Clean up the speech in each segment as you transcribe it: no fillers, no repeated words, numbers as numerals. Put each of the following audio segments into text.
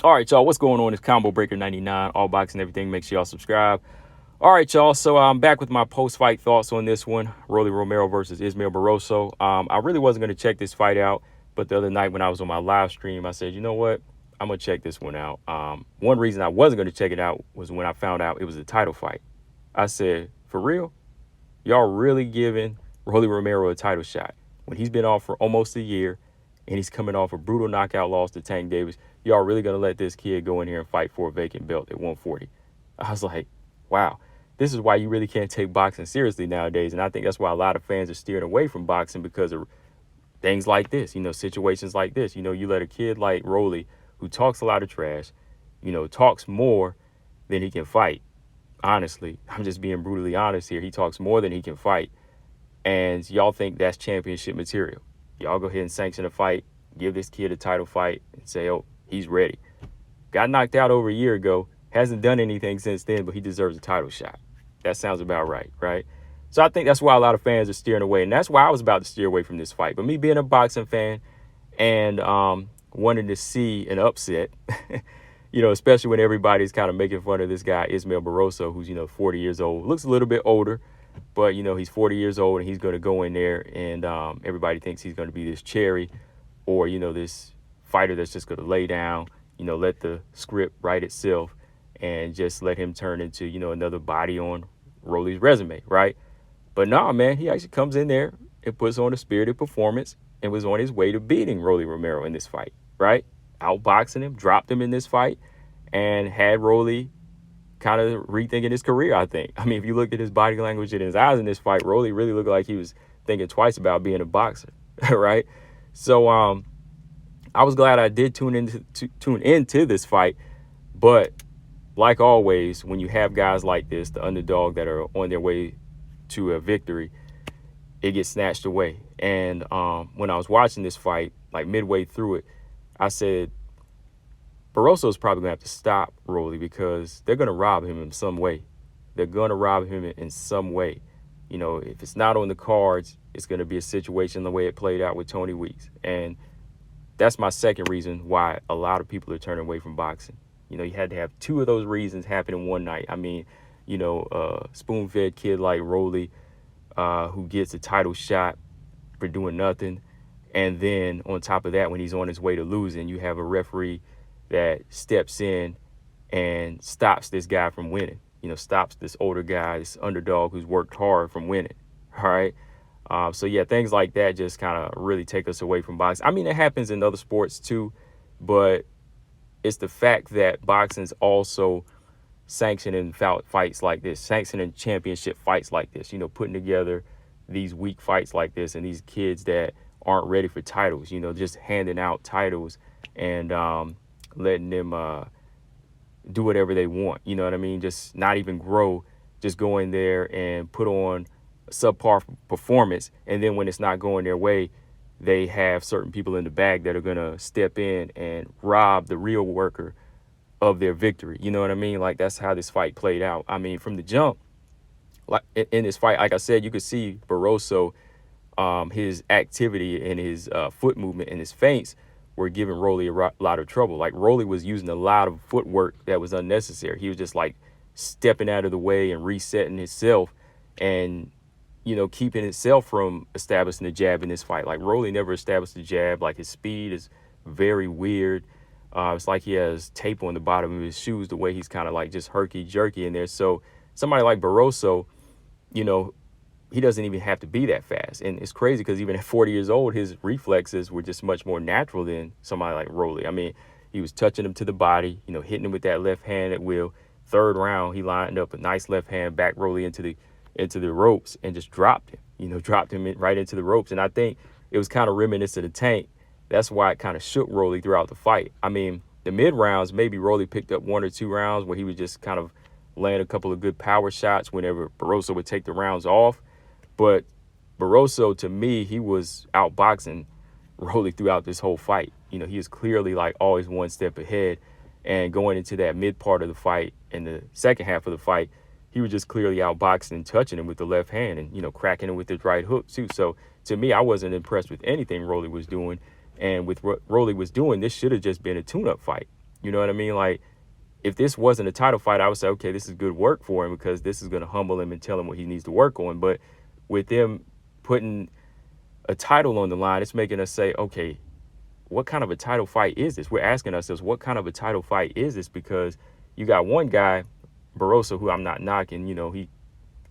All right, y'all, what's going on? It's Combo Breaker 99, all boxing everything. Make sure y'all subscribe. All right, y'all. So I'm back with my post-fight thoughts on this one, Romero versus Ismael Barroso. I really wasn't going to check this fight out, but the other night when I was on my live stream, I said, you know what? I'm going to check this one out. One reason I wasn't going to check it out was when I found out it was a title fight. I said, for real? Y'all really giving Romero a title shot when he's been off for almost a year and he's coming off a brutal knockout loss to Tank Davis? Y'all really gonna let this kid go in here and fight for a vacant belt at 140? I was like, wow, this is why you really can't take boxing seriously nowadays. And I think that's why a lot of fans are steering away from boxing, because of things like this, situations like this. You let a kid like Rolly, who talks a lot of trash, talks more than he can fight. Honestly, I'm just being brutally honest here. He talks more than he can fight. And y'all think that's championship material. Y'all go ahead and sanction a fight, give this kid a title fight, and say, oh, he's ready. Got knocked out over a year ago, hasn't done anything since then, but he deserves a title shot. That sounds about right, right? So I think that's why a lot of fans are steering away. And that's why I was about to steer away from this fight. But me being a boxing fan and wanting to see an upset, especially when everybody's kind of making fun of this guy, Ismael Barroso, who's, 40 years old, looks a little bit older, but, he's 40 years old and he's going to go in there and everybody thinks he's going to be this cherry or, this fighter that's just going to lay down, let the script write itself and just let him turn into, another body on Rolly's resume, right? But nah, man, he actually comes in there and puts on a spirited performance and was on his way to beating Rolly Romero in this fight, right? Outboxing him, dropped him in this fight, and had Rolly kind of rethinking his career, I think. I mean, if you looked at his body language and his eyes in this fight, Rolly really looked like he was thinking twice about being a boxer, right? So I was glad I did tune into this fight, but like always, when you have guys like this, the underdog that are on their way to a victory, it gets snatched away. And when I was watching this fight, like midway through it, I said, Barroso is probably going to have to stop Rolly because they're going to rob him in some way. They're going to rob him in some way. If it's not on the cards, it's going to be a situation the way it played out with Tony Weeks. And that's my second reason why a lot of people are turning away from boxing. You had to have two of those reasons happen in one night. I mean, spoon-fed kid like Rolly, who gets a title shot for doing nothing. And then on top of that, when he's on his way to losing, you have a referee that steps in and stops this guy from winning, stops this older guy, this underdog who's worked hard from winning. All right. So, yeah, things like that just kind of really take us away from boxing. I mean, it happens in other sports, too, but it's the fact that boxing's also sanctioning fights like this, sanctioning championship fights like this, putting together these weak fights like this and these kids that aren't ready for titles, just handing out titles and letting them do whatever they want. You know what I mean? Just not even grow, just go in there and put on a subpar performance. And then when it's not going their way, they have certain people in the bag that are going to step in and rob the real worker of their victory. You know what I mean? Like, that's how this fight played out. I mean, from the jump, like in this fight, like I said, you could see Barroso, his activity and his foot movement and his feints were giving Rolly a lot of trouble. Like, Rolly was using a lot of footwork that was unnecessary. He was just like stepping out of the way and resetting himself and, keeping himself from establishing the jab in this fight. Like, Rolly never established the jab. Like, his speed is very weird. It's like he has tape on the bottom of his shoes, the way he's kind of like just herky-jerky in there. So somebody like Barroso, he doesn't even have to be that fast. And it's crazy because even at 40 years old, his reflexes were just much more natural than somebody like Rolly. I mean, he was touching him to the body, hitting him with that left hand at will. Third round, he lined up a nice left hand, back Rolly into the ropes and just dropped him, dropped him right into the ropes. And I think it was kind of reminiscent of Tank. That's why it kind of shook Rolly throughout the fight. I mean, the mid rounds, maybe Rolly picked up one or two rounds where he was just kind of laying a couple of good power shots whenever Barroso would take the rounds off. But Barroso, to me, he was outboxing Rolly throughout this whole fight. He was clearly like always one step ahead. And going into that mid part of the fight and the second half of the fight, he was just clearly outboxing and touching him with the left hand and, cracking him with his right hook too. So to me, I wasn't impressed with anything Rolly was doing. And with what Rolly was doing, this should have just been a tune-up fight. You know what I mean? Like, if this wasn't a title fight, I would say, okay, this is good work for him because this is going to humble him and tell him what he needs to work on. But with them putting a title on the line, it's making us say, okay, what kind of a title fight is this? We're asking ourselves, what kind of a title fight is this? Because you got one guy, Barroso, who I'm not knocking, he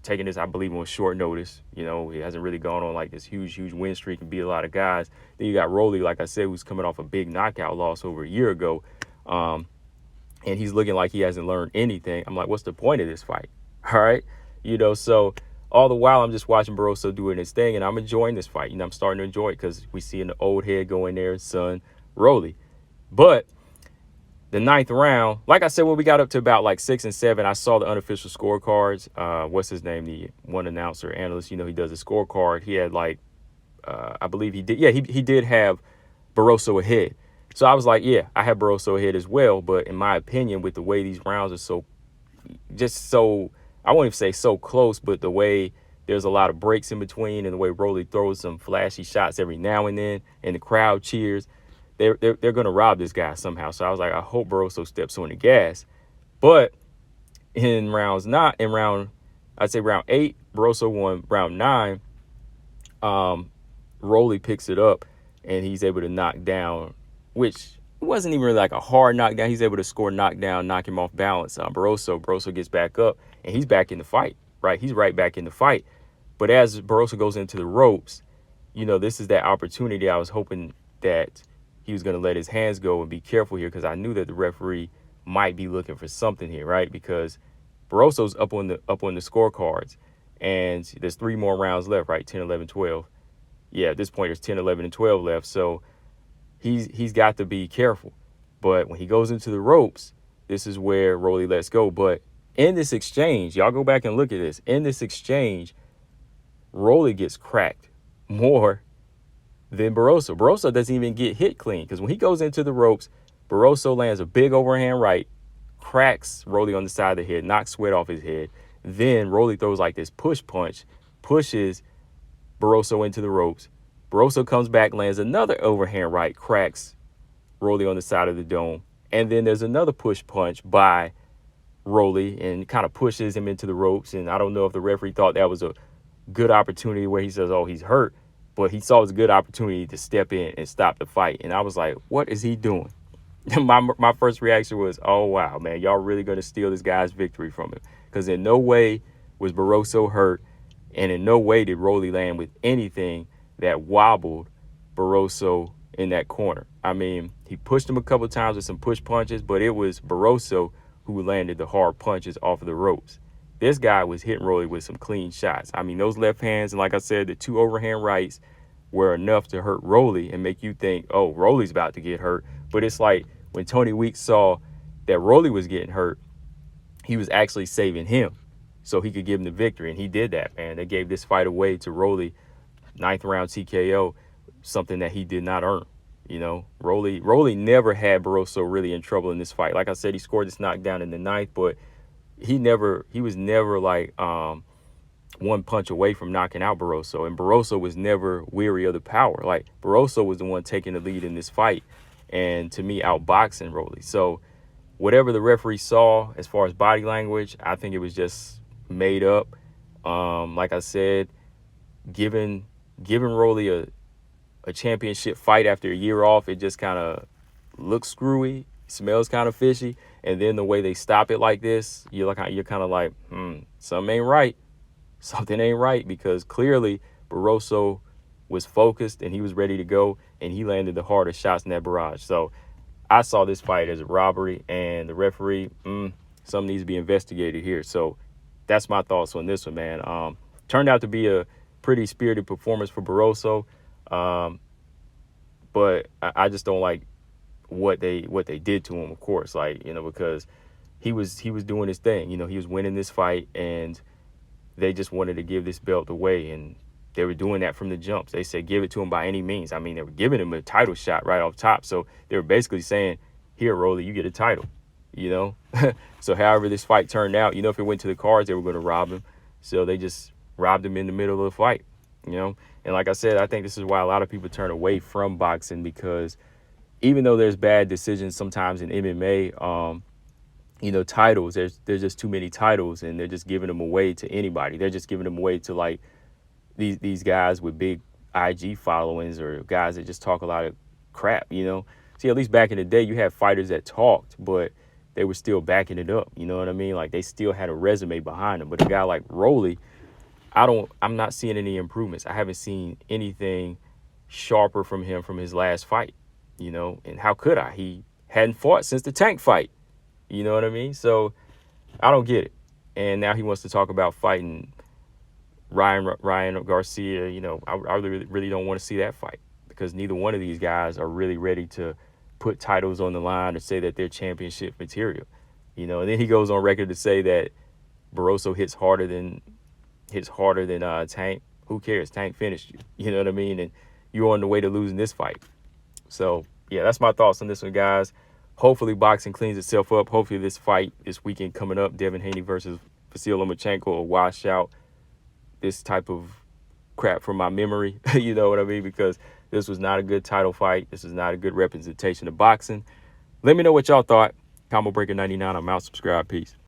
taking this, I believe, on short notice. He hasn't really gone on like this huge win streak and beat a lot of guys. Then you got Rolly, like I said, who's coming off a big knockout loss over a year ago. And he's looking like he hasn't learned anything. I'm like, what's the point of this fight? All right. So all the while I'm just watching Barroso doing his thing, and I'm enjoying this fight. I'm starting to enjoy it because we see an old head go in there, son, Rolly. But the ninth round, like I said, when we got up to about like 6 and 7, I saw the unofficial scorecards. What's his name? The one announcer, analyst, he does a scorecard. He had like, I believe he did. Yeah, he did have Barroso ahead. So I was like, yeah, I have Barroso ahead as well. But in my opinion, with the way these rounds are I won't even say so close, but the way there's a lot of breaks in between and the way Rolly throws some flashy shots every now and then and the crowd cheers, they're going to rob this guy somehow. So I was like, I hope Barroso steps on the gas. But in round 8, Barroso won. Round 9, Rolly picks it up and he's able to knock down, which wasn't even really like a hard knockdown. He's able to score knockdown, knock him off balance. Barroso gets back up and he's back in the fight, right? He's right back in the fight. But as Barroso goes into the ropes, this is that opportunity. I was hoping that he was going to let his hands go and be careful here because I knew that the referee might be looking for something here, right? Because Barroso's up on the scorecards and there's 3 more rounds left, right? 10, 11, 12. Yeah, at this point there's 10, 11, and 12 left. So he's got to be careful. But when he goes into the ropes, this is where Rolly lets go. But in this exchange, y'all go back and look at this. In this exchange, Rolly gets cracked more than Barroso. Barroso doesn't even get hit clean because when he goes into the ropes, Barroso lands a big overhand right, cracks Rolly on the side of the head, knocks sweat off his head. Then Rolly throws like this push punch, pushes Barroso into the ropes. Barroso comes back, lands another overhand right, cracks Rolly on the side of the dome. And then there's another push punch by Rolly and kind of pushes him into the ropes. And I don't know if the referee thought that was a good opportunity where he says, oh, he's hurt. But he saw it as a good opportunity to step in and stop the fight. And I was like, what is he doing? My first reaction was, oh, wow, man, y'all really going to steal this guy's victory from him? Because in no way was Barroso hurt. And in no way did Rolly land with anything that wobbled Barroso in that corner. I mean, he pushed him a couple of times with some push punches, but it was Barroso who landed the hard punches off of the ropes. This guy was hitting Rolly with some clean shots. I mean, those left hands, and like I said, the 2 overhand rights were enough to hurt Rolly and make you think, oh, Rolly's about to get hurt. But it's like when Tony Weeks saw that Rolly was getting hurt, he was actually saving him so he could give him the victory. And he did that, man. They gave this fight away to Rolly, 9th round TKO, something that he did not earn. Rolly never had Barroso really in trouble in this fight. Like I said, he scored this knockdown in the 9th, but he was never like one punch away from knocking out Barroso. And Barroso was never weary of the power. Like, Barroso was the one taking the lead in this fight and, to me, outboxing Rolly. So whatever the referee saw as far as body language, I think it was just made up. Like I said, giving Rolly a championship fight after a year off, it just kind of looks screwy, smells kind of fishy. And then the way they stop it like this, you're kind of like, something ain't right. Something ain't right, because clearly Barroso was focused and he was ready to go, and he landed the hardest shots in that barrage. So I saw this fight as a robbery, and the referee, something needs to be investigated here. So that's my thoughts on this one, man. Turned out to be a pretty spirited performance for Barroso, but I just don't like what they did to him, of course, because he was doing his thing. He was winning this fight, and they just wanted to give this belt away, and they were doing that from the jumps. They said, give it to him by any means. I mean, they were giving him a title shot right off top. So they were basically saying, here, Rolly, you get a title, So however this fight turned out, if it went to the cards, they were going to rob him. So they just robbed him in the middle of the fight, And like I said, I think this is why a lot of people turn away from boxing, because even though there's bad decisions sometimes in MMA, titles, there's just too many titles, and they're just giving them away to anybody. They're just giving them away to like these guys with big IG followings, or guys that just talk a lot of crap, See, at least back in the day, you had fighters that talked, but they were still backing it up. You know what I mean? Like, they still had a resume behind them. But a guy like Rolly, I'm not seeing any improvements. I haven't seen anything sharper from him from his last fight, and how could I? He hadn't fought since the Tank fight. You know what I mean? So I don't get it. And now he wants to talk about fighting Ryan Garcia. I really don't want to see that fight, because neither one of these guys are really ready to put titles on the line or say that they're championship material. And then he goes on record to say that Barroso hits harder than Tank. Who cares? Tank finished you. You know what I mean? And you're on the way to losing this fight. So yeah, that's my thoughts on this one, guys. Hopefully boxing cleans itself up. Hopefully this fight this weekend coming up, Devin Haney versus Vasyl Lomachenko, will wash out this type of crap from my memory. You know what I mean? Because this was not a good title fight. This is not a good representation of boxing. Let me know what y'all thought. Combo Breaker 99. I'm out. Subscribe. Peace.